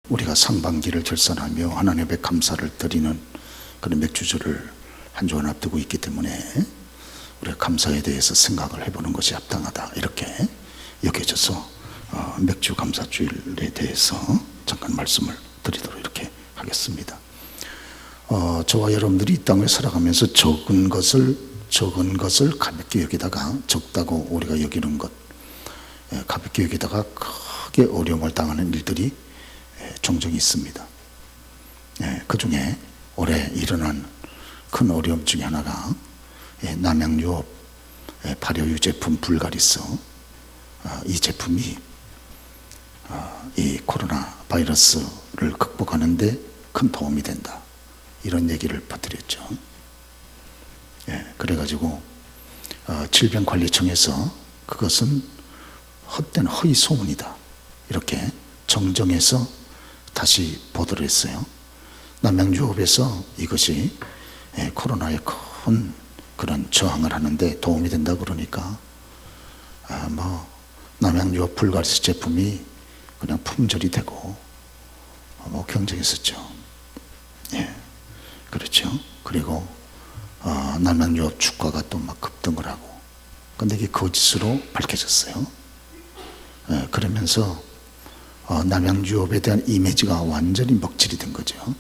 우리가 상반기를 결산하며 하나님 앞에 감사를 드리는 그런 맥주절을 한 주간 앞두고 있기 때문에 우리가 감사에 대해서 생각을 해보는 것이 합당하다 이렇게 여겨져서 맥주 감사주일에 대해서 잠깐 말씀을 드리도록 이렇게 하겠습니다. 저와 여러분들이 이 땅을 살아가면서 적은 것을 가볍게 여기다가 적다고 우리가 여기는 것, 가볍게 여기다가 크게 어려움을 당하는 일들이 종종 있습니다. 그 중에 올해 일어난 큰 어려움 중에 하나가 남양유업 발효유 제품 불가리스, 이 제품이 이 코로나 바이러스를 극복하는 데 큰 도움이 된다, 이런 얘기를 퍼뜨렸죠. 그래가지고 질병관리청에서 그것은 헛된 허위 소문이다 이렇게 정정해서 다시 보도를 했어요. 남양유업에서 이것이 코로나에 큰 그런 저항을 하는데 도움이 된다 그러니까 남양유업 불가리스 제품이 그냥 품절이 되고 경쟁했었죠. 그렇죠. 그리고 남양유업 주가가 또 막 급등을 하고, 근데 이게 거짓으로 밝혀졌어요. 그러면서 남양유업에 대한 이미지가 완전히 먹칠이 된 거죠.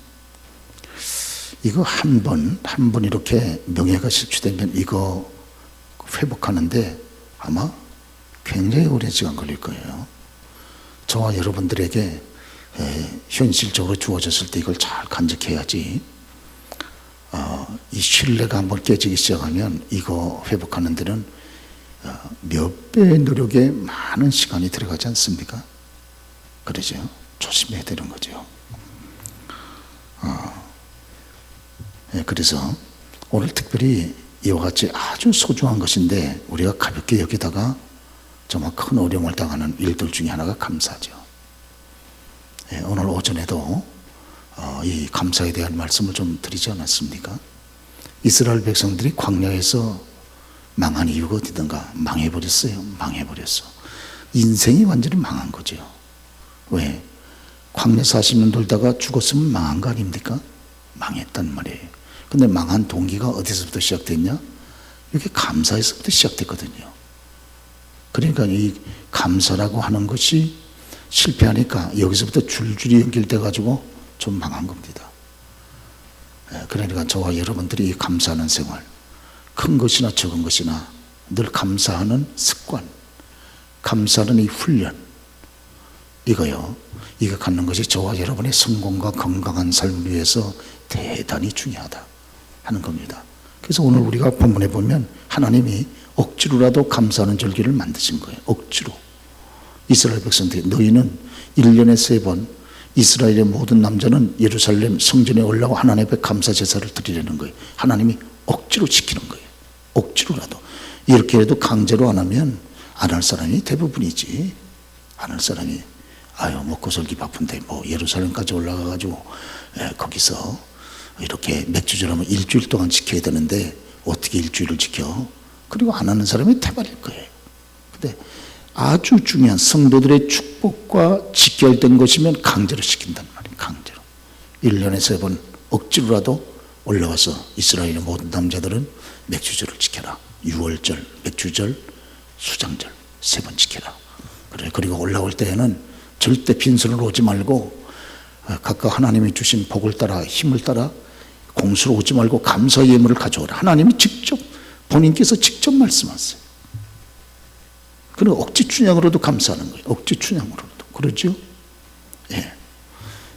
이거 한 번 이렇게 명예가 실추되면 이거 회복하는데 아마 굉장히 오랜 시간 걸릴 거예요. 저와 여러분들에게 현실적으로 주어졌을 때 이걸 잘 간직해야지, 이 신뢰가 한번 깨지기 시작하면 이거 회복하는 데는 몇 배의 노력에 많은 시간이 들어가지 않습니까? 그러죠. 조심해야 되는 거죠. 그래서 오늘 특별히 이와 같이 아주 소중한 것인데 우리가 가볍게 여기다가 정말 큰 어려움을 당하는 일들 중에 하나가 감사죠. 오늘 오전에도 이 감사에 대한 말씀을 좀 드리지 않았습니까? 이스라엘 백성들이 광야에서 망한 이유가 어디든가? 망해버렸어요. 인생이 완전히 망한 거죠. 왜? 광야 40년 돌다가 죽었으면 망한 거 아닙니까? 망했단 말이에요. 근데 망한 동기가 어디서부터 시작됐냐? 이게 감사에서부터 시작됐거든요. 그러니까 이 감사라고 하는 것이 실패하니까 여기서부터 줄줄이 연결돼 가지고 좀 망한 겁니다. 그러니까 저와 여러분들이 감사하는 생활, 큰 것이나 적은 것이나 늘 감사하는 습관, 감사하는 이 훈련, 이거 갖는 것이 저와 여러분의 성공과 건강한 삶을 위해서 대단히 중요하다 하는 겁니다. 그래서 오늘 우리가 본문에 보면 하나님이 억지로라도 감사하는 절기를 만드신 거예요. 억지로. 이스라엘 백성들이 너희는 1년에 3번 이스라엘의 모든 남자는 예루살렘 성전에 올라와 하나님 앞에 감사 제사를 드리려는 거예요. 하나님이 억지로 시키는 거예요. 억지로라도. 이렇게 해도 강제로 안 하면 안 할 사람이 대부분이지. 안 할 사람이 먹고 살기 바쁜데 예루살렘까지 올라가가지고 거기서 이렇게 맥주절 하면 일주일 동안 지켜야 되는데 어떻게 일주일을 지켜? 그리고 안 하는 사람이 대발일 거예요. 근데 아주 중요한 성도들의 축복과 직결된 것이면 강제로 시킨단 말이에요. 강제로. 1년에 3번 억지로라도 올라와서 이스라엘의 모든 남자들은 맥주절을 지켜라. 6월절, 맥주절, 수장절 3번 지켜라. 그래. 그리고 올라올 때에는 절대 빈손으로 오지 말고 각각 하나님이 주신 복을 따라 힘을 따라 공수로 오지 말고 감사 예물을 가져오라. 하나님이 직접 본인께서 직접 말씀하세요. 그리고 억지 춘향으로도 감사하는 거예요. 억지 춘향으로도. 그러죠?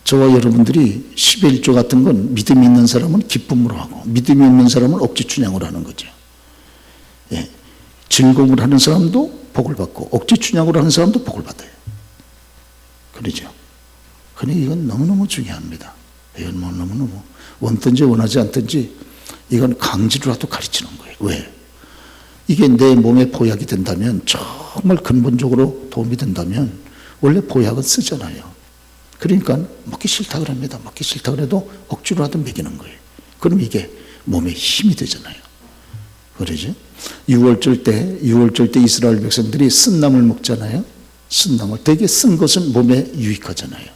저와 여러분들이 11조 같은 건 믿음이 있는 사람은 기쁨으로 하고 믿음이 없는 사람은 억지 춘향으로 하는 거죠. 즐거움을 하는 사람도 복을 받고 억지 춘향으로 하는 사람도 복을 받아요. 그러죠? 그러니 이건 너무너무 중요합니다. 이건 너무너무 원든지 원하지 않든지 이건 강제로라도 가르치는 거예요. 왜? 이게 내 몸에 보약이 된다면, 정말 근본적으로 도움이 된다면 원래 보약은 쓰잖아요. 그러니까 먹기 싫다 그럽니다. 먹기 싫다 그래도 억지로라도 먹이는 거예요. 그럼 이게 몸에 힘이 되잖아요. 그러죠? 6월절 때 이스라엘 백성들이 쓴 나물 먹잖아요. 쓴 나물, 되게 쓴 것은 몸에 유익하잖아요.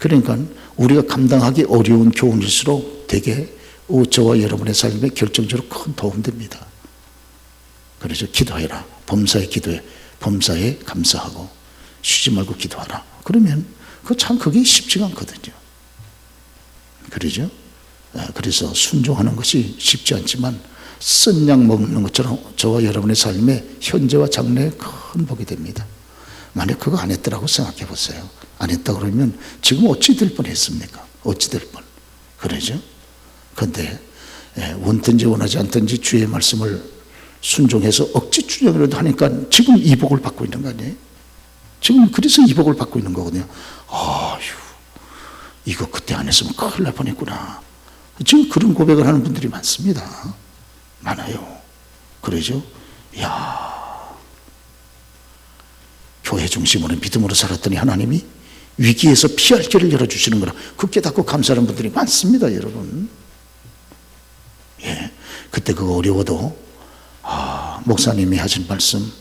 그러니까 우리가 감당하기 어려운 교훈일수록 되게 저와 여러분의 삶에 결정적으로 큰 도움됩니다. 그래서 기도해라. 범사에 기도해. 범사에 감사하고 쉬지 말고 기도하라. 그러면 그게 쉽지가 않거든요. 그러죠? 그래서 순종하는 것이 쉽지 않지만 쓴 약 먹는 것처럼 저와 여러분의 삶에 현재와 장래에 큰 복이 됩니다. 만약 그거 안 했더라고 생각해 보세요. 안 했다 그러면 지금 어찌 될 뻔했습니까? 어찌 될 뻔. 그러죠? 그런데 원든지 원하지 않든지 주의 말씀을 순종해서 억지 주장이라도 하니까 지금 이 복을 받고 있는 거 아니에요? 지금 그래서 이 복을 받고 있는 거거든요. 아휴, 이거 그때 안 했으면 큰일 날 뻔했구나. 지금 그런 고백을 하는 분들이 많습니다. 많아요. 그러죠? 이야, 교회 중심으로 믿음으로 살았더니 하나님이 위기에서 피할 길을 열어주시는 거라 그 깨닫고 감사하는 분들이 많습니다, 여러분. 예, 그때 그거 어려워도 목사님이 하신 말씀,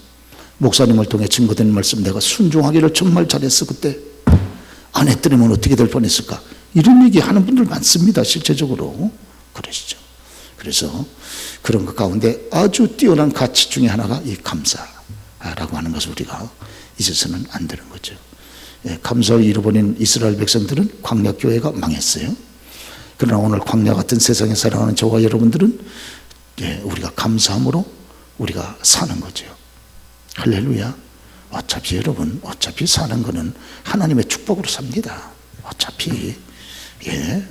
목사님을 통해 증거된 말씀 내가 순종하기를 정말 잘했어. 그때 안 했더니면 어떻게 될 뻔했을까? 이런 얘기 하는 분들 많습니다, 실제적으로. 그러시죠. 그래서 그런 것 가운데 아주 뛰어난 가치 중에 하나가 이 감사라고 하는 것을 우리가 잊어서는 안 되는 거죠. 예, 감사를 잃어버린 이스라엘 백성들은 광야교회가 망했어요. 그러나 오늘 광야 같은 세상에 살아가는 저와 여러분들은 우리가 감사함으로 우리가 사는 거죠. 할렐루야. 어차피 여러분, 어차피 사는 거는 하나님의 축복으로 삽니다. 어차피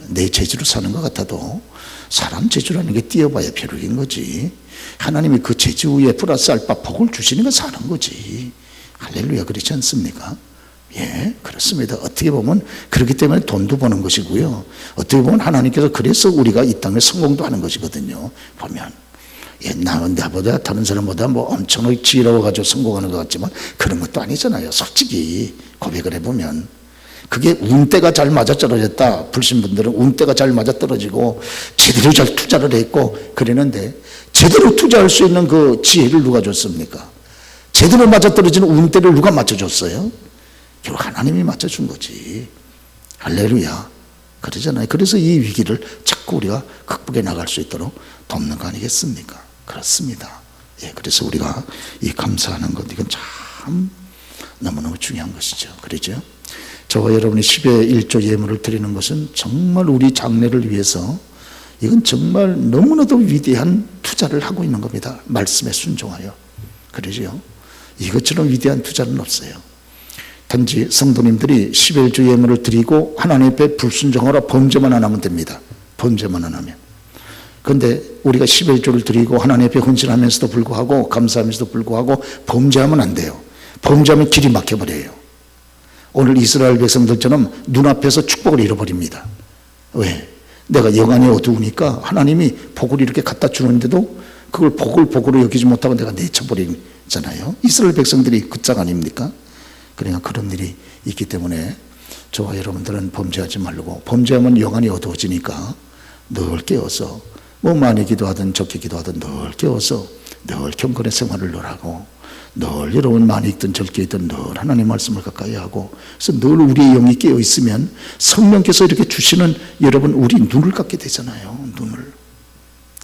내 재주로 사는 것 같아도 사람 재주라는 게 뛰어봐야 벼룩인 거지. 하나님이 그 재주에 플러스 알파 복을 주시는 건 사는 거지. 할렐루야. 그렇지 않습니까? 예, 그렇습니다. 어떻게 보면 그렇기 때문에 돈도 버는 것이고요. 어떻게 보면 하나님께서 그래서 우리가 이 땅에 성공도 하는 것이거든요. 보면 나보다 다른 사람보다 뭐 엄청나게 지혜로워가지고 성공하는 것 같지만 그런 것도 아니잖아요. 솔직히 고백을 해보면 그게 운때가 잘 맞아떨어졌다. 불신분들은 운때가 잘 맞아떨어지고 제대로 잘 투자를 했고 그랬는데 제대로 투자할 수 있는 그 지혜를 누가 줬습니까? 제대로 맞아떨어지는 운때를 누가 맞춰줬어요? 결국 하나님이 맞춰준 거지. 할렐루야. 그러잖아요. 그래서 이 위기를 자꾸 우리가 극복해 나갈 수 있도록 돕는 거 아니겠습니까? 그렇습니다. 예, 그래서 우리가 이 감사하는 것, 이건 참 너무너무 중요한 것이죠. 그러죠? 저와 여러분이 10의 1조 예물을 드리는 것은 정말 우리 장래를 위해서 이건 정말 너무나도 위대한 투자를 하고 있는 겁니다. 말씀에 순종하여. 그러죠? 이것처럼 위대한 투자는 없어요. 단지 성도님들이 10의 1조 예물을 드리고 하나님 앞에 불순종하라 범죄만 안 하면 됩니다. 범죄만 안 하면. 그런데 우리가 10의 1조를 드리고 하나님 앞에 헌신하면서도 불구하고 감사하면서도 불구하고 범죄하면 안 돼요. 범죄하면 길이 막혀버려요. 오늘 이스라엘 백성들처럼 눈앞에서 축복을 잃어버립니다. 왜? 내가 영안이 어두우니까 하나님이 복을 이렇게 갖다 주는데도 그걸 복으로 여기지 못하고 내가 내쳐버리잖아요. 이스라엘 백성들이 그 짝 아닙니까? 그러니까 그런 일이 있기 때문에 저와 여러분들은 범죄하지 말고, 범죄하면 영안이 어두워지니까 늘 깨어서 뭐 많이 기도하든 적게 기도하든 늘 깨어서 늘 경건의 생활을 늘 하고, 늘 여러분 많이 읽든 적게 읽든 늘 하나님 말씀을 가까이 하고, 그래서 늘 우리의 영이 깨어 있으면 성령께서 이렇게 주시는 여러분 우리 눈을 갖게 되잖아요. 눈을.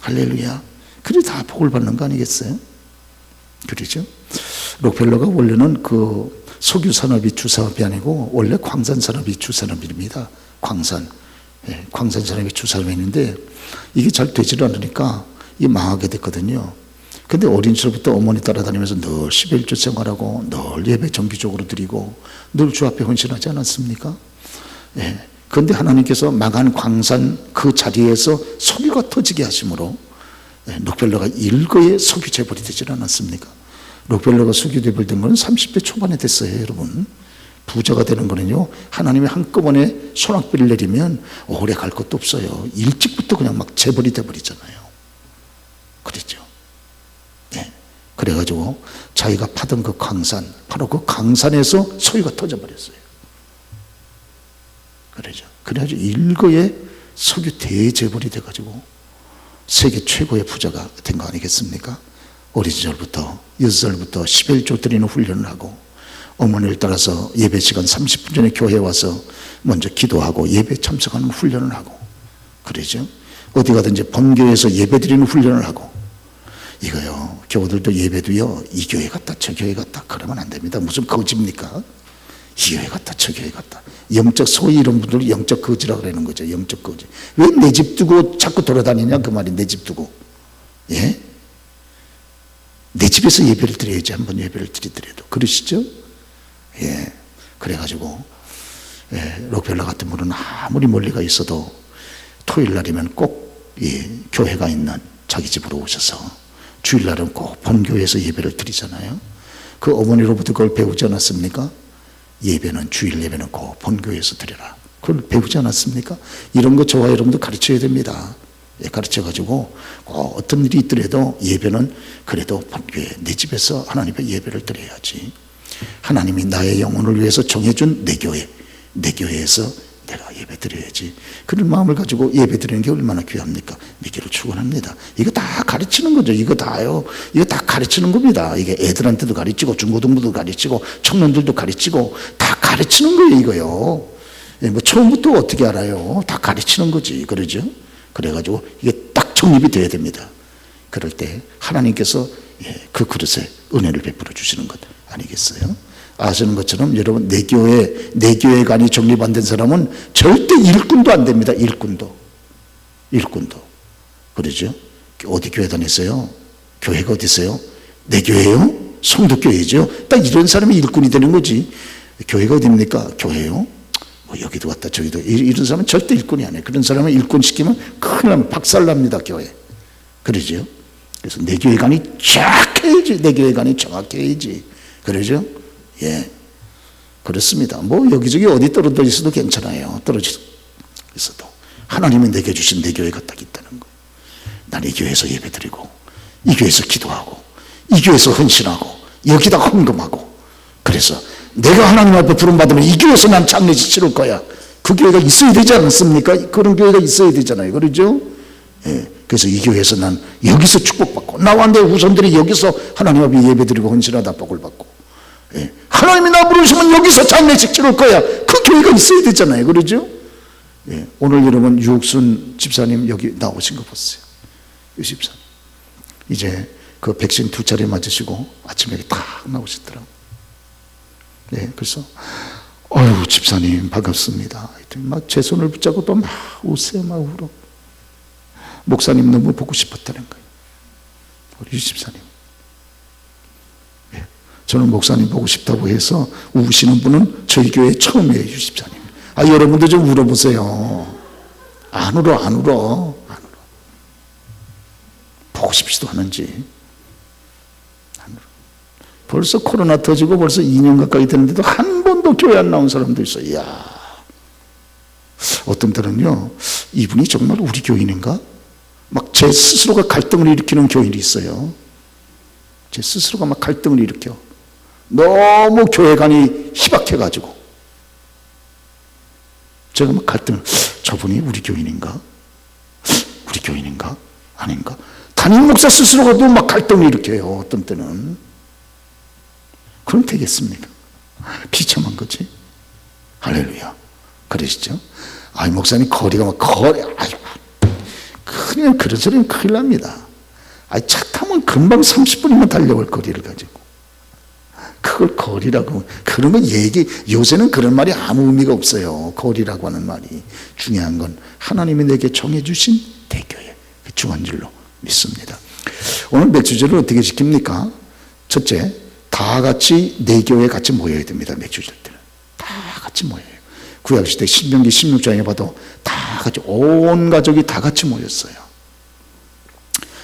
할렐루야. 그래 다 복을 받는 거 아니겠어요? 그러죠? 록펠러가 원래는 그 석유 산업이 주산업이 아니고 원래 광산 산업이 주산업입니다. 광산 산업이 주산업인데 이게 잘 되질 않으니까 이게 망하게 됐거든요. 근데 어린 시절부터 어머니 따라다니면서 늘 11조 생활하고 늘 예배 정기적으로 드리고 늘 주 앞에 헌신하지 않았습니까? 그런데 하나님께서 망한 광산 그 자리에서 석유가 터지게 하심으로 록펠러가 일거에 석유 재벌이 되질 않았습니까? 록펠러가 석유 재벌 된 거는 30대 초반에 됐어요, 여러분. 부자가 되는 거는요, 하나님이 한꺼번에 소낙비를 내리면 오래 갈 것도 없어요. 일찍부터 그냥 막 재벌이 돼버리잖아요. 그랬죠. 그래가지고 자기가 파던 그 광산, 바로 그 광산에서 석유가 터져버렸어요. 그러죠. 그래가지고 일거에 석유 대재벌이 돼가지고 세계 최고의 부자가 된 거 아니겠습니까? 어린 시절부터 6살부터 11조 드리는 훈련을 하고 어머니를 따라서 예배 시간 30분 전에 교회에 와서 먼저 기도하고 예배 참석하는 훈련을 하고, 그러죠. 어디 가든지 본교회에서 예배 드리는 훈련을 하고. 이거요, 교우들도 예배도요, 이 교회 갔다 저 교회 갔다 그러면 안 됩니다. 무슨 거지입니까? 이 교회 갔다 저 교회 갔다. 영적, 소위 이런 분들 영적 거지라고 그러는 거죠. 영적 거지. 왜 내 집 두고 자꾸 돌아다니냐 그 말이. 내 집 두고. 예? 내 집에서 예배를 드려야지. 한번 예배를 드리더라도. 그러시죠? 예. 그래가지고 록펠러 같은 분은 아무리 멀리가 있어도 토요일 날이면 꼭 교회가 있는 자기 집으로 오셔서 주일날은 꼭 본교회에서 예배를 드리잖아요. 그 어머니로부터 그걸 배우지 않았습니까? 예배는, 주일 예배는 꼭 본교회에서 드려라. 그걸 배우지 않았습니까? 이런 거 저와 여러분도 가르쳐야 됩니다. 가르쳐가지고 꼭 어떤 일이 있더라도 예배는 그래도 본교회, 내 집에서 하나님의 예배를 드려야지. 하나님이 나의 영혼을 위해서 정해준 내 교회, 내 교회에서 내가 예배 드려야지. 그런 마음을 가지고 예배 드리는 게 얼마나 귀합니까? 믿기를 축원합니다. 이거 다 가르치는 거죠. 이거 다요. 이거 다 가르치는 겁니다. 이게 애들한테도 가르치고 중고등부도 가르치고 청년들도 가르치고 다 가르치는 거예요. 이거요. 뭐 처음부터 어떻게 알아요? 다 가르치는 거지. 그러죠? 그래가지고 이게 딱 정립이 돼야 됩니다. 그럴 때 하나님께서 그 그릇에 은혜를 베풀어 주시는 것 아니겠어요? 아시는 것처럼 여러분, 내 교회관이 정립 안 된 사람은 절대 일꾼도 안 됩니다. 일꾼도. 그러죠? 어디 교회 다녔어요? 교회가 어디 있어요? 내 교회요? 성도교회죠. 딱 이런 사람이 일꾼이 되는 거지. 교회가 어디입니까? 교회요? 뭐 여기도 왔다 저기도. 이런 사람은 절대 일꾼이 아니에요. 그런 사람은 일꾼 시키면 큰일 나면 박살납니다. 교회. 그러죠? 그래서 내 교회관이 정확해야지. 내 교회관이 정확해야지. 그러죠? 예, 그렇습니다. 뭐 여기저기 어디 떨어져 있어도 괜찮아요. 떨어져 있어도 하나님이 내게 주신 내 교회가 딱 있다는 거예요. 난 이 교회에서 예배드리고, 이 교회에서 기도하고, 이 교회에서 헌신하고, 여기다 헌금하고. 그래서 내가 하나님 앞에 부름받으면 이 교회에서 난 장례식 치를 거야. 그 교회가 있어야 되지 않습니까? 그런 교회가 있어야 되잖아요. 그러죠? 예, 그래서 이 교회에서 난 여기서 축복받고, 나와 내 후손들이 여기서 하나님 앞에 예배드리고 헌신하다 복을 받고, 예, 하나님이 나 부르시면 여기서 장례식 치를 거야. 그 교회가 있어야 되잖아요. 그러죠? 예, 오늘 여러분 유옥순 집사님 여기 나오신 거 보세요. 유 집사님 이제 그 백신 2차례 맞으시고 아침에 여기 딱 나오시더라고요. 네, 그래서 어휴 집사님 반갑습니다. 막 제 손을 붙잡고 또 막 웃어요. 막 울어. 목사님 너무 보고 싶었다는 거예요. 우리 유 집사님. 저는 목사님 보고 싶다고 해서 우시는 분은 저희 교회 처음이에요. 유 집사님. 여러분도 좀 울어보세요. 안 울어. 보고 싶지도 않은지. 안 울어. 벌써 코로나 터지고 벌써 2년 가까이 됐는데도 한 번도 교회 안 나온 사람도 있어요. 이야. 어떤 때는요, 이분이 정말 우리 교인인가? 막 제 스스로가 갈등을 일으키는 교인이 있어요. 제 스스로가 막 갈등을 일으켜. 너무 교회관이 희박해가지고 제가 막 갈등을, 저분이 우리 교인인가? 아닌가? 담임 목사 스스로가도 막 갈등을 일으켜요. 어떤 때는. 그럼 되겠습니까? 비참한 거지. 할렐루야. 그러시죠? 목사님 거리가 막 아이고 그냥 그런 소리는 큰일 납니다. 차 타면 금방 30분이면 달려올 거리를 가지고 그걸 거리라고, 그런 건 요새는 그런 말이 아무 의미가 없어요. 거리라고 하는 말이. 중요한 건 하나님이 내게 정해주신 대교회, 중요한 줄로 믿습니다. 오늘 맥주제를 어떻게 지킵니까? 첫째, 다 같이 내 교회에 같이 모여야 됩니다. 맥주절 때는 다 같이 모여요. 구약시대 신명기 16장에 봐도 다 같이, 온 가족이 다 같이 모였어요.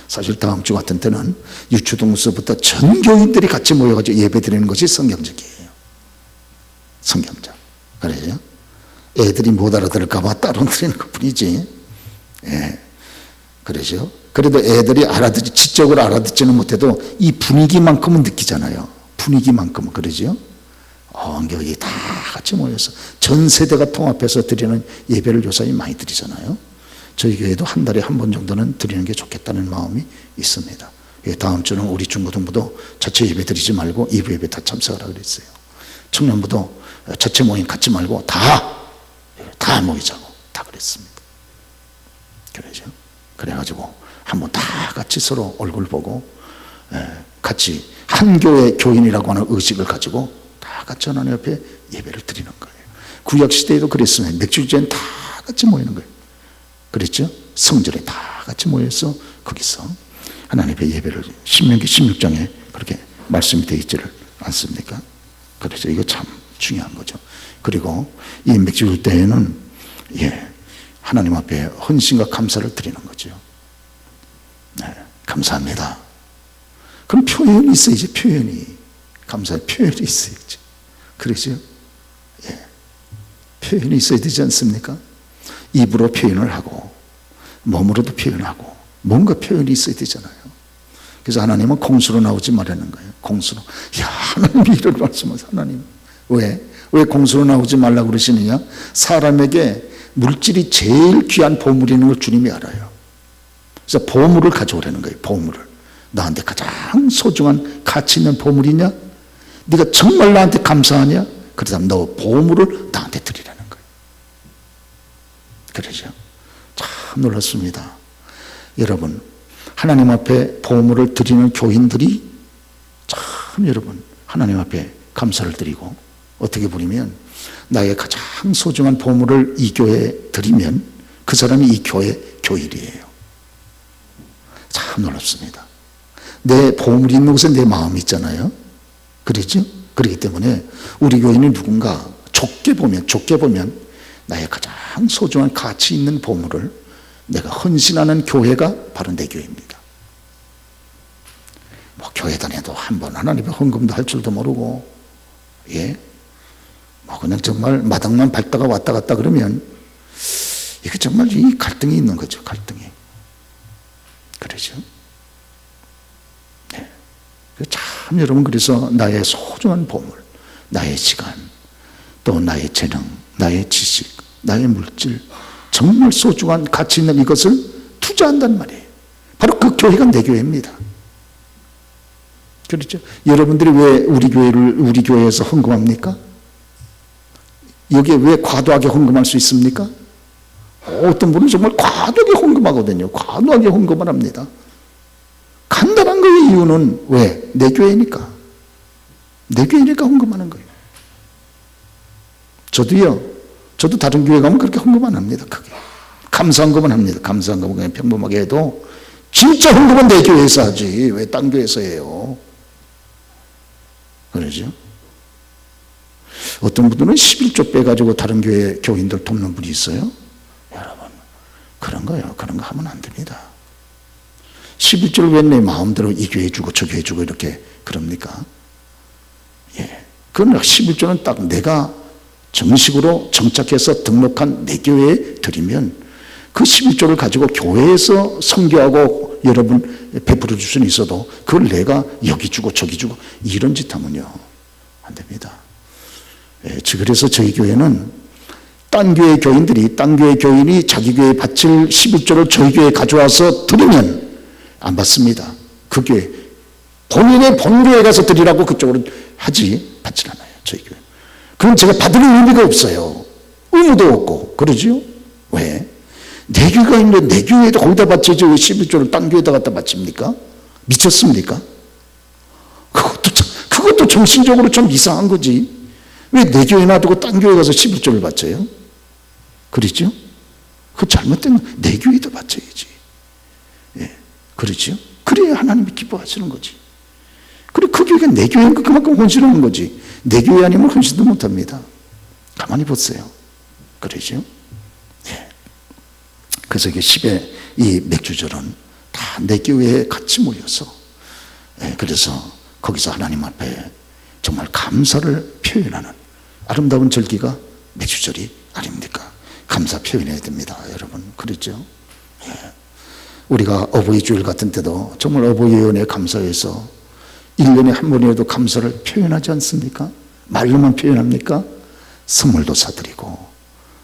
사실 다음 주 같은 때는 유초동서부터 전 교인들이 같이 모여가지고 예배 드리는 것이 성경적이에요. 성경적. 그래요? 애들이 못 알아들을까봐 따로 드리는 것 뿐이지. 예. 그러죠? 그래도 애들이 지적으로 알아듣지는 못해도 이 분위기만큼은 느끼잖아요. 분위기만큼은. 그러죠? 여기 다 같이 모여서 전 세대가 통합해서 드리는 예배를 요새 많이 드리잖아요. 저희 교회도 한 달에 한 번 정도는 드리는 게 좋겠다는 마음이 있습니다. 다음 주는 우리 중고등부도 자체 예배 드리지 말고 2부 예배 다 참석하라 그랬어요. 청년부도 자체 모임 갖지 말고 다 모이자고 다 그랬습니다. 그러죠. 그래가지고 한번 다 같이 서로 얼굴 보고 같이 한 교회 교인이라고 하는 의식을 가지고 다 같이 하나님 앞에 예배를 드리는 거예요. 구약 시대에도 그랬으면 맥주제는 다 같이 모이는 거예요. 그랬죠? 성전에 다 같이 모여서 거기서 하나님 앞에 예배를, 신명기 16장에 그렇게 말씀이 되어 있지를 않습니까? 그렇죠. 이거 참 중요한 거죠. 그리고 이 맥주 때에는 하나님 앞에 헌신과 감사를 드리는 거죠. 감사합니다. 그럼 표현이 있어야지. 표현이, 감사의 표현이 있어야지. 그렇죠? 표현이 있어야 되지 않습니까? 입으로 표현을 하고 몸으로도 표현하고 뭔가 표현이 있어야 되잖아요. 그래서 하나님은 공수로 나오지 말라는 거예요. 공수로. 하나님이 이런 말씀하세요. 하나님 왜 공수로 나오지 말라고 그러시느냐? 사람에게 물질이 제일 귀한 보물이 있는 걸 주님이 알아요. 그래서 보물을 가져오라는 거예요. 보물을. 나한테 가장 소중한 가치 있는 보물이냐? 네가 정말 나한테 감사하냐? 그렇다면 너 보물을 나한테 드리라는 거예요. 그러죠. 참 놀랐습니다. 여러분, 하나님 앞에 보물을 드리는 교인들이 참 여러분 하나님 앞에 감사를 드리고, 어떻게 보면 나의 가장 소중한 보물을 이 교회에 드리면 그 사람이 이 교회 교인이에요. 참 놀랍습니다. 내 보물이 있는 곳에 내 마음이 있잖아요. 그렇죠? 그렇기 때문에 우리 교인이 누군가 좁게 보면 나의 가장 소중한 가치 있는 보물을 내가 헌신하는 교회가 바로 내 교회입니다. 뭐 교회 다녀도 한번 하나님의 헌금도 할 줄도 모르고, 뭐 그냥 정말 마당만 밟다가 왔다 갔다 그러면 이게 정말 이 갈등이 있는 거죠. 갈등이. 그러죠. 참 여러분, 그래서 나의 소중한 보물, 나의 시간, 또 나의 재능, 나의 지식, 나의 물질, 정말 소중한 가치 있는 이것을 투자한단 말이에요. 바로 그 교회가 내 교회입니다. 그렇죠? 여러분들이 왜 우리 교회에서 헌금합니까? 여기에 왜 과도하게 헌금할 수 있습니까? 어떤 분은 정말 과도하게 헌금하거든요. 과도하게 헌금을 합니다. 간단한 거의 이유는 왜? 내 교회니까. 내 교회니까 헌금하는 거예요. 저도 다른 교회 가면 그렇게 헌금 안 합니다. 크게. 감사 헌금은 합니다. 감사 헌금은 그냥 평범하게 해도, 진짜 헌금은 내 교회에서 하지 왜 딴 교회에서 해요? 그러죠? 어떤 분들은 11조 빼가지고 다른 교회 교인들 돕는 분이 있어요. 여러분, 그런 거 하면 안 됩니다. 11조를 왜 내 마음대로 이 교회 주고 저 교회 주고 이렇게 그럽니까? 그러나 11조는 딱 내가 정식으로 정착해서 등록한 내 교회에 드리면 그 11조를 가지고 교회에서 선교하고 여러분 베풀어 줄 수는 있어도 그걸 내가 여기 주고 저기 주고 이런 짓 하면요 안 됩니다. 그래서 저희 교회는 딴 교회 교인이 자기 교회에 바칠 11조를 저희 교회에 가져와서 드리면 안 받습니다. 그 교회, 본인의 본교회에 가서 드리라고 그쪽으로 하지 받질 않아요. 저희 교회. 그럼 제가 받을 의미가 없어요. 의무도 없고. 그러죠? 왜? 내 교회가 있는데 내 교회에도 거기다 바치지 왜 11조를 딴 교회에다 갖다 바칩니까? 미쳤습니까? 그것도 정신적으로 좀 이상한 거지. 왜 내 교회 놔두고 딴 교회 가서 11조를 바쳐요? 그렇죠? 그 잘못된 내 교회도 바쳐야지. 그렇죠? 그래야 하나님이 기뻐하시는 거지. 그리고 그 교회가 내 교회니까 그만큼 헌신하는 거지. 내 교회 아니면 헌신도 못합니다. 가만히 보세요. 그러죠? 그래서 이게 10의 이 맥주절은 다 내 교회에 같이 모여서, 그래서 거기서 하나님 앞에 정말 감사를 표현하는 아름다운 절기가 맥주절이 아닙니까? 감사 표현해야 됩니다, 여러분. 그렇죠? 우리가 어버이 주일 같은 때도 정말 어버이의 은혜에 감사해서 1년에 한 번이라도 감사를 표현하지 않습니까? 말로만 표현합니까? 선물도 사드리고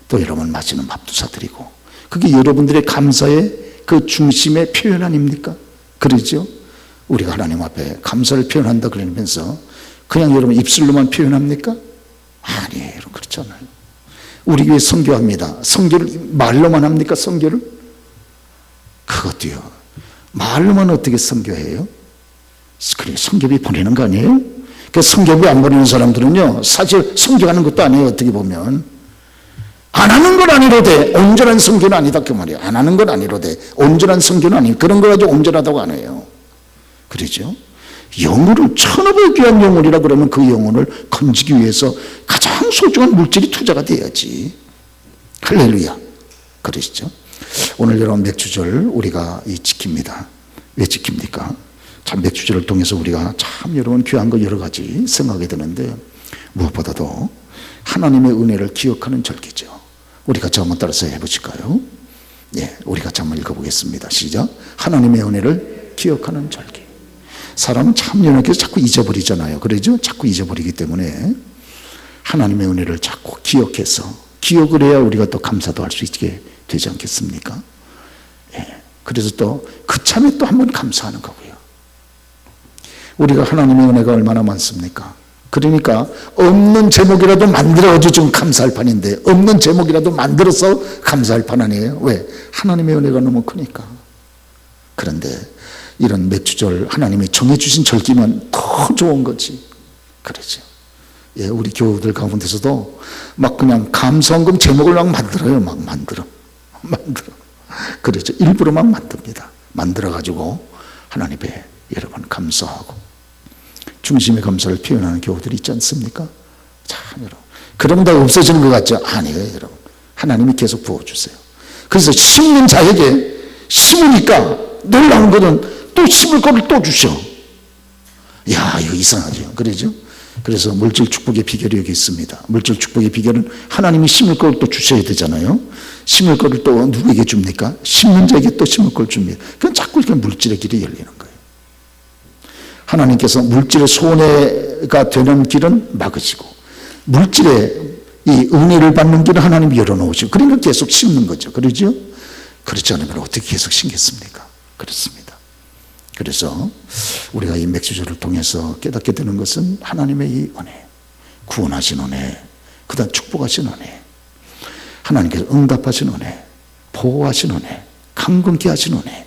또 여러분 맛있는 밥도 사드리고, 그게 여러분들의 감사의 그 중심의 표현 아닙니까? 그러죠? 우리가 하나님 앞에 감사를 표현한다 그러면서 그냥 여러분 입술로만 표현합니까? 아니에요. 그렇잖아요. 우리 교회 선교합니다. 선교를 말로만 합니까? 선교를? 그것도요. 말로만 어떻게 선교해요? 그래, 선교비 보내는 거 아니에요? 그 선교비 안 보내는 사람들은요, 사실 선교하는 것도 아니에요. 어떻게 보면 안 하는 건 아니로되 온전한 선교는 아니다 그 말이에요. 안 하는 건 아니로되 온전한 선교는 아니에요. 그런 거 가지고 온전하다고 안 해요. 그러죠? 영혼을 천억의 귀한 영혼이라 그러면 그 영혼을 건지기 위해서 가장 소중한 물질이 투자가 돼야지. 할렐루야. 그러시죠? 오늘 여러분 맥주절 우리가 지킵니다. 왜 지킵니까? 참 맥주절을 통해서 우리가 참 여러분 귀한 거 여러 가지 생각하게 되는데 무엇보다도 하나님의 은혜를 기억하는 절기죠. 우리 같이 한번 따라서 해보실까요? 예, 우리 같이 한번 읽어보겠습니다. 시작. 하나님의 은혜를 기억하는 절기. 사람은 참 연약해서 자꾸 잊어버리잖아요. 그러죠? 자꾸 잊어버리기 때문에 하나님의 은혜를 자꾸 기억해서 기억을 해야 우리가 또 감사도 할 수 있게 되지 않겠습니까? 예, 그래서 또 그참에 또 한번 감사하는 거고요. 우리가 하나님의 은혜가 얼마나 많습니까? 그러니까 없는 제목이라도 만들어가지고 지금 감사할 판인데 없는 제목이라도 만들어서 감사할 판 아니에요? 왜? 하나님의 은혜가 너무 크니까. 그런데 이런 맥주절 하나님이 정해주신 절기면 더 좋은 거지. 그러죠. 예, 우리 교우들 가운데서도 막 그냥 감사원금 제목을 막 만들어요. 막 만들어. 그렇죠. 일부러 막 만듭니다. 만들어가지고 하나님께 여러분 감사하고 중심의 감사를 표현하는 교우들이 있지 않습니까? 참 여러분. 그러면 다 없어지는 것 같죠? 아니에요, 여러분. 하나님이 계속 부어주세요. 그래서 심는 자에게 심으니까 놀라운 것은 또 심을 거를 또 주셔. 야, 이거 이상하죠. 그러죠? 그래서 물질 축복의 비결이 여기 있습니다. 물질 축복의 비결은 하나님이 심을 걸 또 주셔야 되잖아요. 심을 거를 또 누구에게 줍니까? 심는 자에게 또 심을 걸 줍니다. 그건 자꾸 이렇게 물질의 길이 열리는 거예요. 하나님께서 물질의 손해가 되는 길은 막으시고 물질의 이 은혜를 받는 길은 하나님이 열어놓으시고 그러니까 계속 심는 거죠. 그러죠? 그렇지 않으면 어떻게 계속 심겠습니까? 그렇습니다. 그래서 우리가 이 맥주절을 통해서 깨닫게 되는 것은 하나님의 이 은혜, 구원하신 은혜, 그 다음 축복하신 은혜, 하나님께서 응답하신 은혜, 보호하신 은혜, 강건케 하신 은혜,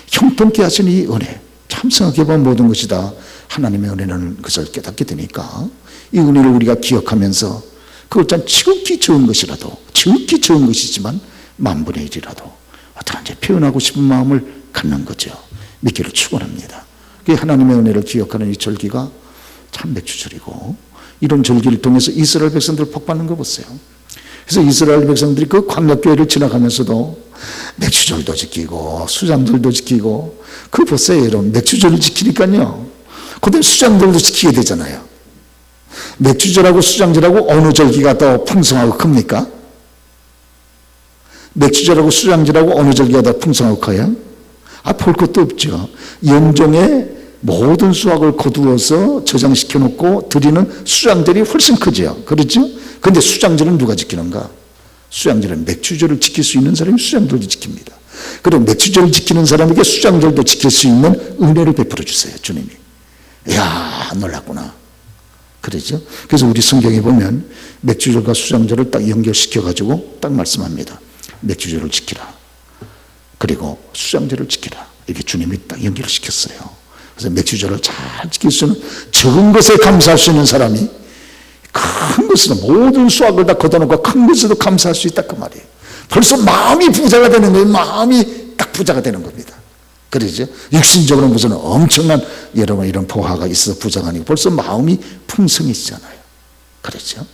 형통케 하신 이 은혜, 참 생각해보면 모든 것이 다 하나님의 은혜라는 것을 깨닫게 되니까 이 은혜를 우리가 기억하면서 그걸 참 지극히 적은 것이라도 지극히 적은 것이지만 만분의 1이라도 어떻게 표현하고 싶은 마음을 갖는 거죠. 믿기를 축원합니다. 하나님의 은혜를 기억하는 이 절기가 참 맥주절이고 이런 절기를 통해서 이스라엘 백성들 복받는 거 보세요. 그래서 이스라엘 백성들이 그 광야교회를 지나가면서도 맥주절도 지키고 수장들도 지키고 그 보세요 여러분. 맥주절을 지키니까요 그다음에 수장들도 지키게 되잖아요. 맥주절하고 수장절하고 어느 절기가 더 풍성하고 큽니까? 맥주절하고 수장절하고 어느 절기가 더 풍성하고 커요? 볼 것도 없죠. 영종의 모든 수확을 거두어서 저장시켜 놓고 드리는 수장절이 훨씬 크죠. 그렇죠? 그런데 수장절은 누가 지키는가? 수장절은 맥주절을 지킬 수 있는 사람이 수장절도 지킵니다. 그리고 맥주절을 지키는 사람에게 수장절도 지킬 수 있는 은혜를 베풀어 주세요. 주님이. 이야, 놀랐구나. 그러죠? 그래서 우리 성경에 보면 맥주절과 수장절을 딱 연결시켜가지고 딱 말씀합니다. 맥주절을 지키라. 그리고 수장절을 지키라. 이렇게 주님이 딱 연결을 시켰어요. 그래서 맥주절을 잘 지킬 수 있는 적은 것에 감사할 수 있는 사람이 큰 것으로 모든 수확을 다 걷어놓고 큰 것에도 감사할 수 있다 그 말이에요. 벌써 마음이 부자가 되는 거예요. 마음이 딱 부자가 되는 겁니다. 그러죠? 육신적으로 무슨 엄청난 여러분 이런 보화가 있어서 부자가 아니고 벌써 마음이 풍성해지잖아요. 그렇죠?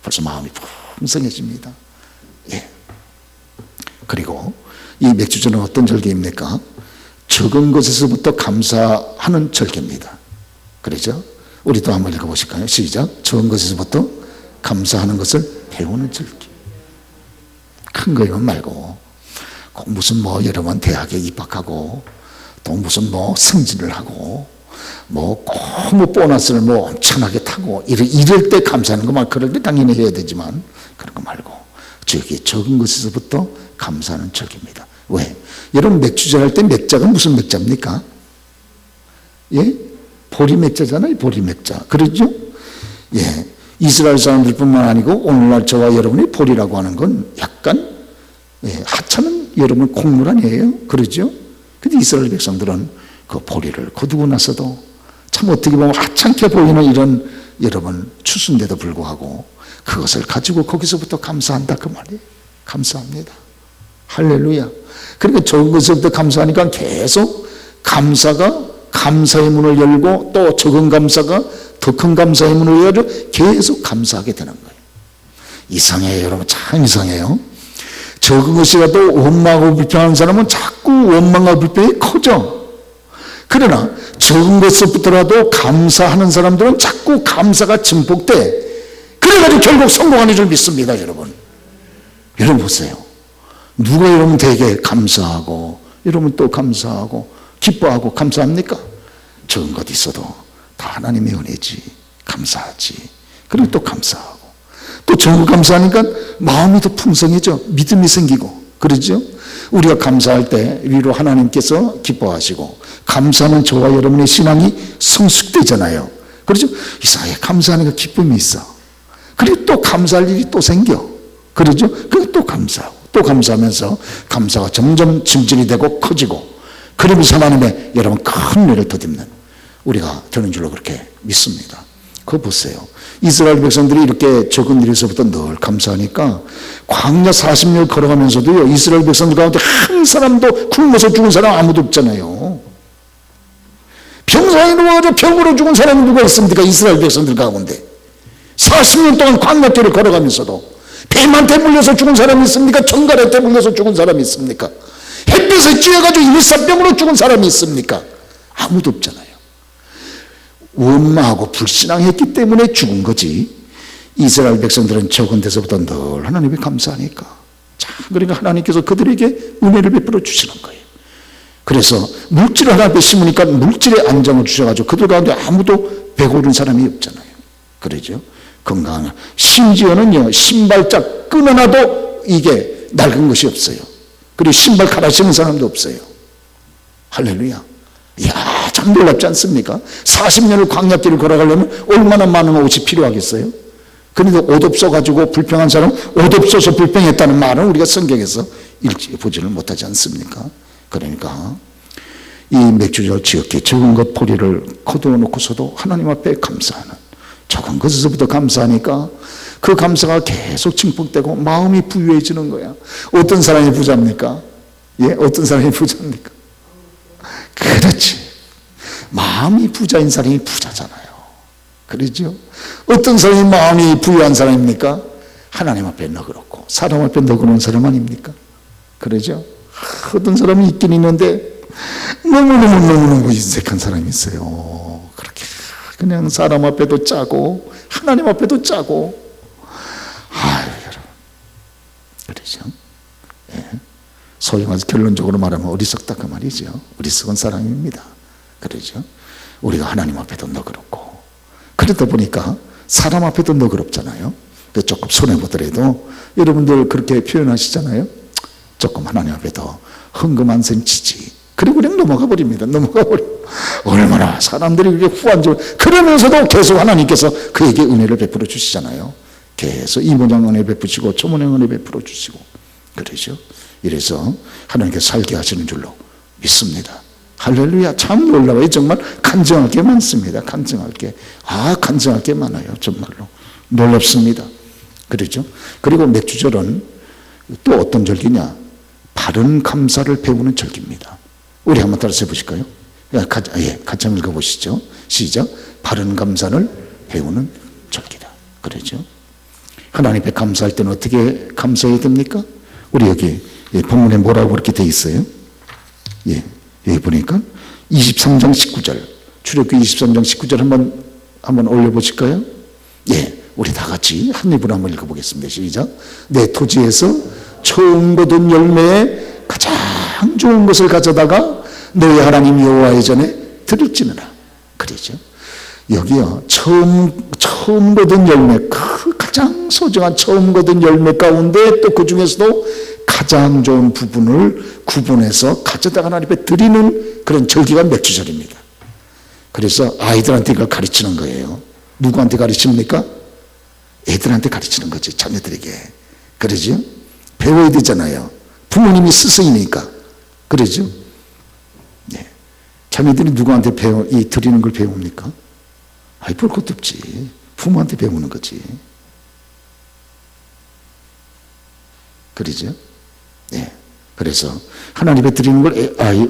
벌써 마음이 풍성해집니다. 예. 그리고 이 맥주절은 어떤 절기입니까? 적은 것에서부터 감사하는 절기입니다. 그렇죠? 우리도 한번 읽어보실까요? 시작. 적은 것에서부터 감사하는 것을 배우는 절기. 큰 거이건 말고 꼭 무슨 여러분 대학에 입학하고 또 무슨 승진을 하고 꼭 보너스를 엄청나게 타고 이럴 때 감사하는 것만 그럴 때 당연히 해야 되지만 그런 거 말고 저기 적은 것에서부터 감사하는 절기입니다. 왜? 여러분 맥주절 할 때 맥자가 무슨 맥자입니까? 예? 보리맥자잖아요. 보리맥자. 그렇죠? 예. 이스라엘 사람들뿐만 아니고 오늘날 저와 여러분이 보리라고 하는 건 약간 하찮은 여러분 곡물 아니에요? 그러죠? 근데 이스라엘 백성들은 그 보리를 거두고 나서도 참 어떻게 보면 하찮게 보이는 이런 여러분 추수인데도 불구하고 그것을 가지고 거기서부터 감사한다 그 말이에요. 감사합니다. 할렐루야. 그러니까 적은 것부터 감사하니까 계속 감사가 감사의 문을 열고 또 적은 감사가 더 큰 감사의 문을 열어 계속 감사하게 되는 거예요. 이상해요 여러분. 참 이상해요. 적은 것이라도 원망하고 불평하는 사람은 자꾸 원망하고 불평이 커져. 그러나 적은 것부터라도 감사하는 사람들은 자꾸 감사가 증폭돼. 그래가지고 결국 성공하는 줄 믿습니다 여러분. 여러분 보세요. 누가 여러분 되게 감사하고 여러분 또 감사하고 기뻐하고 감사합니까? 적은 것 있어도 다 하나님의 은혜지. 감사하지. 그리고 또 감사하고 또 적은 감사하니까 마음이 더 풍성해져. 믿음이 생기고 그러죠? 우리가 감사할 때 위로 하나님께서 기뻐하시고 감사하는 저와 여러분의 신앙이 성숙되잖아요. 그렇죠? 이상하게 감사하니까 기쁨이 있어. 그리고 또 감사할 일이 또 생겨. 그러죠? 그리고 또 감사하고 또 감사하면서 감사가 점점 증진이 되고 커지고 그러면서 하나님의 여러분 큰 은혜를 덧입는 우리가 되는 줄로 그렇게 믿습니다. 그거 보세요. 이스라엘 백성들이 이렇게 적은 일에서부터 늘 감사하니까 광야 40년 걸어가면서도요 이스라엘 백성들 가운데 한 사람도 굶어서 죽은 사람 아무도 없잖아요. 병상에 누워가지고 병으로 죽은 사람이 누가 있습니까? 이스라엘 백성들 가운데 40년 동안 광야길을 걸어가면서도 뱀한테 물려서 죽은 사람이 있습니까? 정갈한테 물려서 죽은 사람이 있습니까? 햇빛에 쬐어가지고 일사병으로 죽은 사람이 있습니까? 아무도 없잖아요. 원망하고 불신앙했기 때문에 죽은 거지. 이스라엘 백성들은 적은 데서부터 늘 하나님이 감사하니까 그러니까 하나님께서 그들에게 은혜를 베풀어 주시는 거예요. 그래서 물질을 하나 앞에 심으니까 물질의 안정을 주셔가지고 그들 가운데 아무도 배고픈 사람이 없잖아요. 그러죠? 건강한 심지어는요 신발짝 끊어놔도 이게 낡은 것이 없어요. 그리고 신발 갈아 신는 사람도 없어요. 할렐루야. 이야 참 놀랍지 않습니까? 40년을 광야길을 걸어가려면 얼마나 많은 옷이 필요하겠어요? 그런데 옷 없어가지고 불평한 사람 옷 없어서 불평했다는 말은 우리가 성경에서 보지를 못하지 않습니까? 그러니까 이 맥주절 지극히 적은 것 보리를 거두어 놓고서도 하나님 앞에 감사하는 적은 것에서부터 감사하니까 그 감사가 계속 증폭되고 마음이 부유해지는 거야. 어떤 사람이 부자입니까? 예, 어떤 사람이 부자입니까? 그렇지. 마음이 부자인 사람이 부자잖아요. 그러죠? 어떤 사람이 마음이 부유한 사람입니까? 하나님 앞에 너그럽고 사람 앞에 너그러운 사람 아닙니까? 그러죠? 어떤 사람이 있긴 있는데 너무너무 인색한 사람이 있어요. 그렇게 그냥 사람 앞에도 짜고 하나님 앞에도 짜고 여러분 그러죠? 예. 소용아서 결론적으로 말하면 어리석다 그 말이죠. 어리석은 사람입니다. 그러죠? 우리가 하나님 앞에도 너그럽고 그러다 보니까 사람 앞에도 너그럽잖아요. 조금 손해보더라도 여러분들 그렇게 표현하시잖아요. 조금 하나님 앞에 더 헌금한 셈 치지. 그리고 그냥 넘어가 버립니다. 넘어가 버려. 얼마나 사람들이 그렇게 후한줄 그러면서도 계속 하나님께서 그에게 은혜를 베풀어 주시잖아요. 계속 이 모양 은혜 베푸시고 저 모양 은혜 베풀어 주시고 그러죠. 이래서 하나님께서 살게 하시는 줄로 믿습니다. 할렐루야. 참 놀라워요. 정말 간증할 게 많습니다. 간증할 게 간증할 게 많아요. 정말로 놀랍습니다. 그렇죠? 그리고 맥주절은 또 어떤 절기냐? 바른 감사를 배우는 절기입니다. 우리 한번 따라서 해보실까요? 같이 한번 읽어보시죠. 시작. 바른 감사를 배우는 절기다. 그러죠? 하나님 앞에 감사할 때는 어떻게 감사해야 됩니까? 우리 여기 본문에 뭐라고 그렇게 돼 있어요? 여기 보니까 23장 19절 출애굽기 23장 19절 한번 올려보실까요? 우리 다 같이 한 입으로 한번 읽어보겠습니다. 시작. 내 토지에서 처음 거둔 열매에 가장 좋은 것을 가져다가 너희 하나님 여호와의 전에 드릴지니라. 그러죠. 여기요 처음 거둔 열매 그 가장 소중한 처음 거둔 열매 가운데 또 그 중에서도 가장 좋은 부분을 구분해서 가져다가 하나님 앞에 드리는 그런 절기가 맥주절입니다. 그래서 아이들한테 이걸 가르치는 거예요. 누구한테 가르칩니까? 애들한테 가르치는 거지, 자녀들에게. 그러죠? 배워야 되잖아요. 부모님이 스승이니까. 그러죠? 네. 자녀들이 누구한테 드리는 걸 배웁니까? 아이, 볼 것도 없지. 부모한테 배우는 거지. 그러죠? 네. 그래서 하나님께 드리는 걸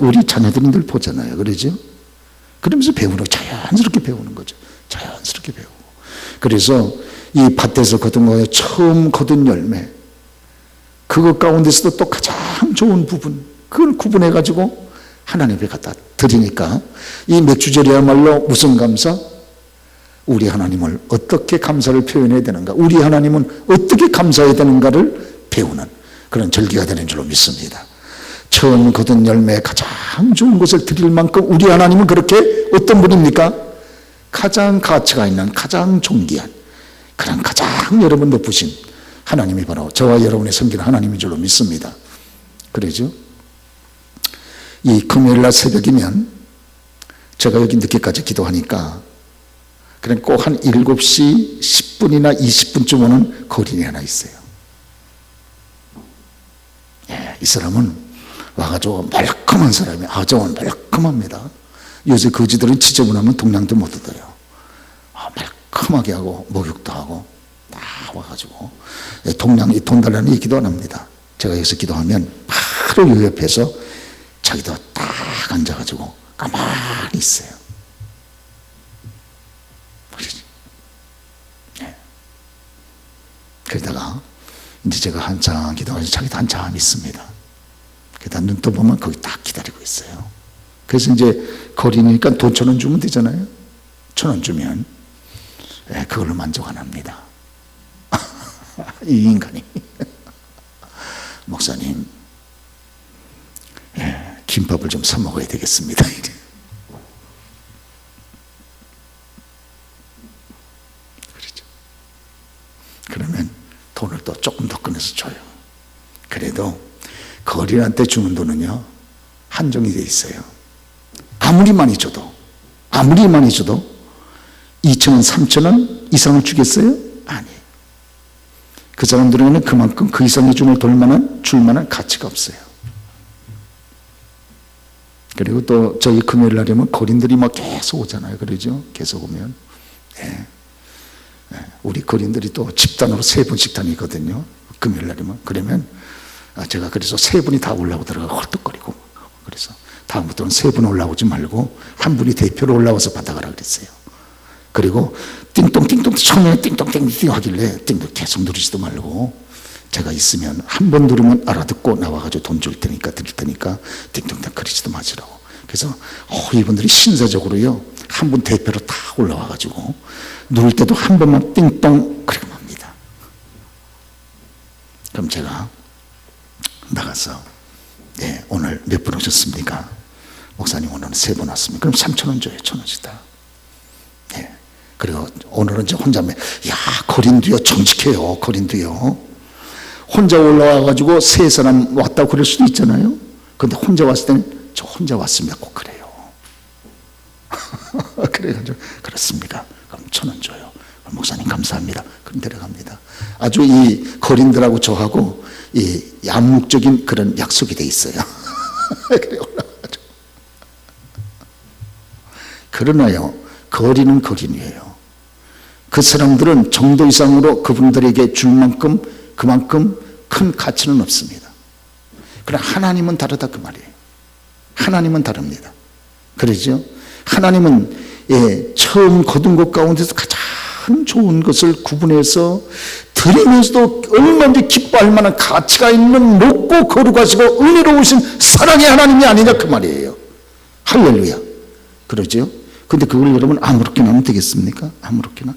우리 자녀들이 늘 보잖아요. 그러죠? 그러면서 배우는, 자연스럽게 배우는 거죠. 자연스럽게 배우고. 그래서 이 밭에서 거둔 거에 처음 거둔 열매, 그것 가운데서도 또 가장 좋은 부분, 그걸 구분해 가지고 하나님께 갖다 드리니까 이 맥주절이야말로 무슨 감사? 우리 하나님을 어떻게 감사를 표현해야 되는가, 우리 하나님은 어떻게 감사해야 되는가를 배우는 그런 절기가 되는 줄로 믿습니다. 처음 거둔 열매 가장 좋은 것을 드릴 만큼 우리 하나님은 그렇게 어떤 분입니까? 가장 가치가 있는, 가장 존귀한, 그런 가장 여러분 높으신 하나님이 바로 저와 여러분의 섬기는 하나님인 줄로 믿습니다. 그러죠? 이 금요일날 새벽이면 제가 여기 늦게까지 기도하니까 그냥 꼭 한 7시 10분이나 20분쯤 오는 거린이 하나 있어요. 예, 이 사람은 와가지고 말끔한 사람이에요. 아주 말끔합니다. 요새 거지들은 지저분하면 동냥도 못 얻어요. 말끔하게 하고 목욕도 하고 다 와가지고 동냥이 돈 달라는 얘기도 안 합니다. 제가 여기서 기도하면 바로 요 옆에서 자기도 딱 앉아가지고 가만히 있어요. 네. 그러다가 이제 제가 한참 기도하면서 자기도 한참 있습니다. 그러다 눈 떠보면 거기 딱 기다리고 있어요. 그래서 이제 거리니까 돈 1,000원 주면 되잖아요. 1,000원 주면 그걸로 만족 안 합니다. 이 인간이. 목사님, 김밥을 좀 사 먹어야 되겠습니다. 그렇죠. 그러면 돈을 또 조금 더 꺼내서 줘요. 그래도 거리한테 주는 돈은요, 한정이 돼 있어요. 아무리 많이 줘도 2,000원, 3,000원 이상을 주겠어요? 아니에요. 그 사람들에게는 그만큼 그 이상의 줄 만한 가치가 없어요. 그리고 또 저희 금요일 날이면 거린들이 막 계속 오잖아요. 그러죠? 계속 오면. 네. 우리 거린들이 또 집단으로 3분씩 다니거든요. 금요일 날이면. 그러면 제가 그래서 3분이 다 올라오더라고요. 헐떡거리고. 그래서 다음부터는 3분 올라오지 말고 한 분이 대표로 올라와서 받아가라 그랬어요. 그리고 띵동띵동, 처음에 띵동띵동 하길래 띵동 계속 누르지도 말고 제가 있으면 한 번 누르면 알아듣고 나와가지고 돈 줄 테니까 드릴 테니까 띵동띵 거리지도 마시라고. 그래서 이분들이 신사적으로요, 한 분 대표로 다 올라와가지고 누를 때도 한 번만 띵동 그렇게 합니다. 그럼 제가 나가서 오늘 몇 분 오셨습니까? 목사님 오늘은 3분 왔습니다. 그럼 3,000원 줘요. 1,000원씩 다. 그리고 오늘은 이제 혼자면, 거린도요, 정직해요. 거린도요. 혼자 올라와가지고 3사람 왔다고 그럴 수도 있잖아요. 근데 혼자 왔을 때는 저 혼자 왔습니다. 꼭 그래요. 그래가지고, 그렇습니까? 그럼 1,000원 줘요. 그럼 목사님 감사합니다. 그럼 데려갑니다. 아주 이 거린들하고 저하고 이 암묵적인 그런 약속이 돼 있어요. 그래 올라가가지고. 그러나요, 거리는 거린이에요. 그 사람들은 정도 이상으로 그분들에게 줄 만큼 그만큼 큰 가치는 없습니다. 그러나 하나님은 다르다 그 말이에요. 하나님은 다릅니다. 그러죠? 하나님은 처음 거둔 것 가운데서 가장 좋은 것을 구분해서 드리면서도 얼마든지 기뻐할 만한 가치가 있는 높고 거룩하시고 은혜로우신 사랑의 하나님이 아니냐 그 말이에요. 할렐루야. 그러죠? 근데 그걸 여러분 아무렇게나 하면 되겠습니까? 아무렇게나?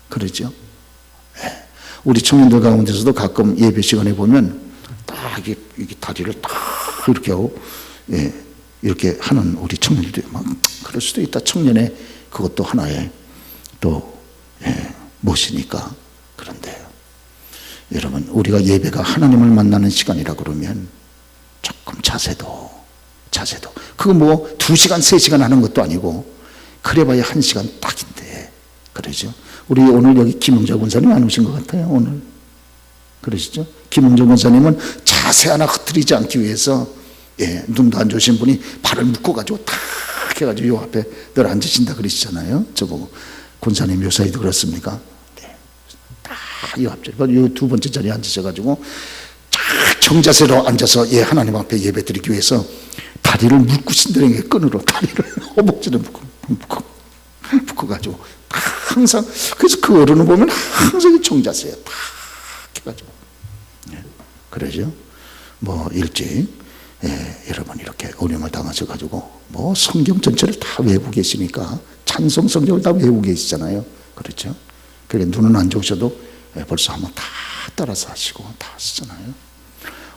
그러죠? 우리 청년들 가운데서도 가끔 예배 시간에 보면 딱 이게 다리를 딱 이렇게 하고 이렇게 하는 우리 청년들도 막 그럴 수도 있다. 청년의 그것도 하나의 또 무엇이니까. 그런데 여러분, 우리가 예배가 하나님을 만나는 시간이라 그러면 조금 자세도 그거 뭐 2시간 3시간 하는 것도 아니고 그래봐야 1시간 딱인데, 그러죠? 우리 오늘 여기 김영자 권사님 안 오신 것 같아요, 오늘. 그러시죠? 김영자 권사님은 자세 하나 흐트리지 않기 위해서, 눈도 안 좋으신 분이 발을 묶어가지고 탁 해가지고 요 앞에 늘 앉으신다 그러시잖아요. 저보고, 권사님 요사이도 그렇습니까? 네. 딱 요 앞자리, 요 두 번째 자리에 앉으셔가지고 쫙 정자세로 앉아서 하나님 앞에 예배 드리기 위해서 다리를 묶으신다는 끈으로 다리를 허벅지를 묶어가지고 항상, 그래서 그 어른을 보면 항상 정자세에 딱 해가지고, 그러죠. 뭐 일찍, 여러분 이렇게 어려움을 당하셔가지고 뭐 성경 전체를 다 외우고 계시니까 찬송 성경을 다 외우고 계시잖아요. 그렇죠. 그러니까 눈은 안 좋으셔도 벌써 한번 다 따라서 하시고 다 하시잖아요.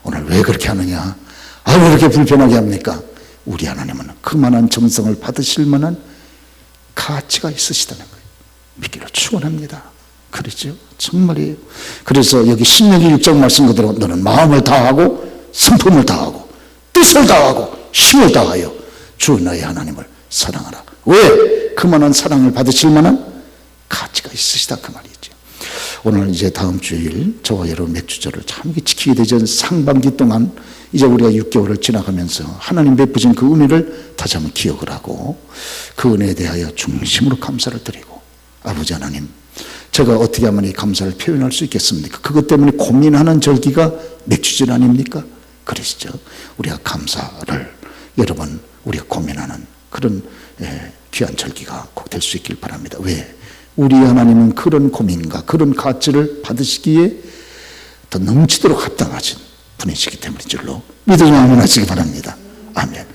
오늘 왜 그렇게 하느냐? 왜 이렇게 불편하게 합니까? 우리 하나님은 그만한 정성을 받으실 만한 가치가 있으시다는 거예요. 믿기를 축원합니다. 그렇죠? 정말이에요. 그래서 여기 신명기 6장 말씀 그대로 너는 마음을 다하고 성품을 다하고 뜻을 다하고 힘을 다하여 주 너의 하나님을 사랑하라. 왜? 그만한 사랑을 받으실 만한 가치가 있으시다 그 말이죠. 오늘 이제 다음 주일 저와 여러분 몇 주절을 참 지키게 되죠. 상반기 동안 이제 우리가 6개월을 지나가면서 하나님 베푸신 그 은혜를 다시 한번 기억을 하고 그 은혜에 대하여 중심으로 감사를 드리고, 아버지 하나님, 제가 어떻게 하면 이 감사를 표현할 수 있겠습니까? 그것 때문에 고민하는 절기가 몇 주절 아닙니까? 그러시죠. 우리가 감사를 여러분 우리가 고민하는 그런 귀한 절기가 꼭 될 수 있길 바랍니다. 왜? 우리 하나님은 그런 고민과 그런 가치를 받으시기에 더 넘치도록 합당하신 분이시기 때문인 줄로 믿으시면 아멘 하시기 바랍니다. 아멘.